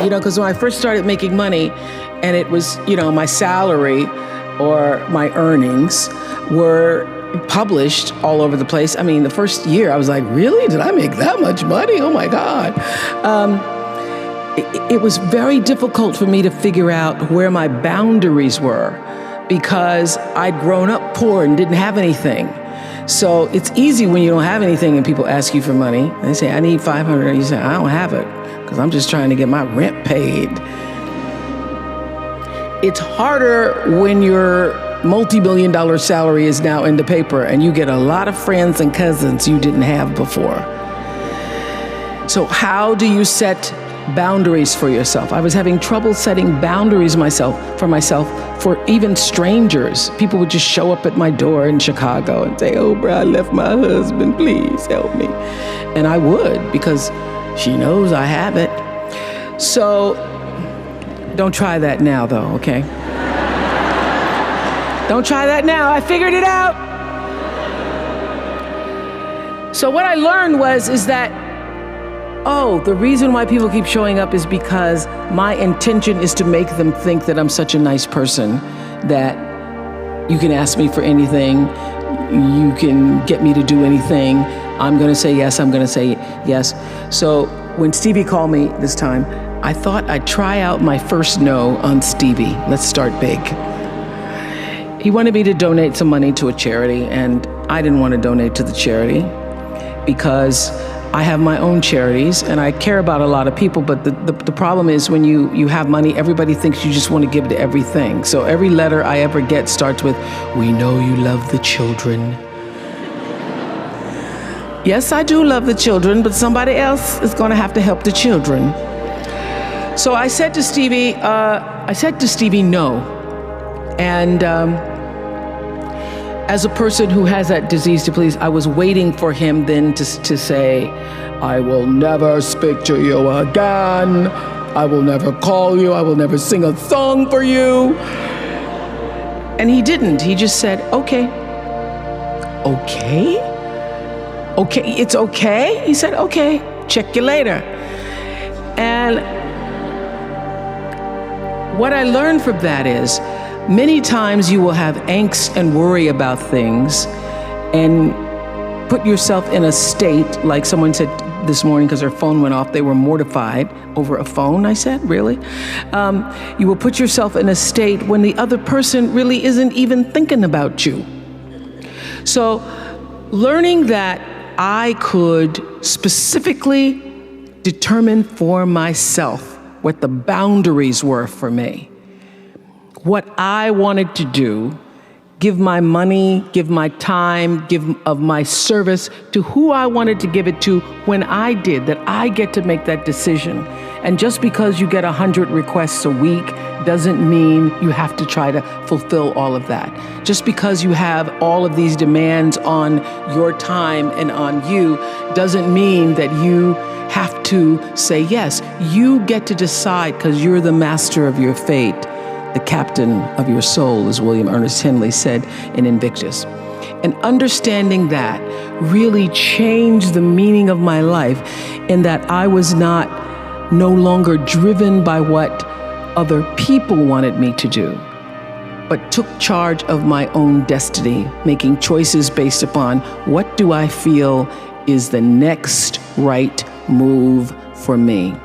because when I first started making money and it was, my salary or my earnings were published all over the place. I mean, the first year I was like, really? Did I make that much money? Oh my God. It was very difficult for me to figure out where my boundaries were because I'd grown up poor and didn't have anything. So it's easy when you don't have anything and people ask you for money. They say, I need $500. And you say, I don't have it because I'm just trying to get my rent paid. It's harder when your multi-million-dollar salary is now in the paper and you get a lot of friends and cousins you didn't have before. So how do you set boundaries for yourself? I was having trouble setting boundaries for myself for even strangers. People would just show up at my door in Chicago and say, Oprah, I left my husband, please help me. And I would, because she knows I have it. So don't try that now though, okay? Don't try that now, I figured it out. So what I learned is that the reason why people keep showing up is because my intention is to make them think that I'm such a nice person that you can ask me for anything, you can get me to do anything, I'm gonna say yes, I'm gonna say yes. So when Stevie called me this time, I thought I'd try out my first no on Stevie. Let's start big. He wanted me to donate some money to a charity, and I didn't want to donate to the charity because I have my own charities and I care about a lot of people, but the problem is when you have money, everybody thinks you just want to give to everything. So every letter I ever get starts with, we know you love the children. Yes, I do love the children, but somebody else is going to have to help the children. So I said to Stevie, no. And as a person who has that disease to please, I was waiting for him then to say, I will never speak to you again. I will never call you. I will never sing a song for you. And he didn't. He just said, okay. Okay? Okay, it's okay? He said, okay, check you later. And what I learned from that is, many times you will have angst and worry about things and put yourself in a state, like someone said this morning because their phone went off, they were mortified over a phone. I said, really? You will put yourself in a state when the other person really isn't even thinking about you. So learning that I could specifically determine for myself what the boundaries were for me, what I wanted to do, give my money, give my time, give of my service to who I wanted to give it to when I did, that I get to make that decision. And just because you get 100 requests a week doesn't mean you have to try to fulfill all of that. Just because you have all of these demands on your time and on you doesn't mean that you have to say yes. You get to decide because you're the master of your fate. The captain of your soul, as William Ernest Henley said in Invictus. And understanding that really changed the meaning of my life in that I was no longer driven by what other people wanted me to do, but took charge of my own destiny, making choices based upon what do I feel is the next right move for me.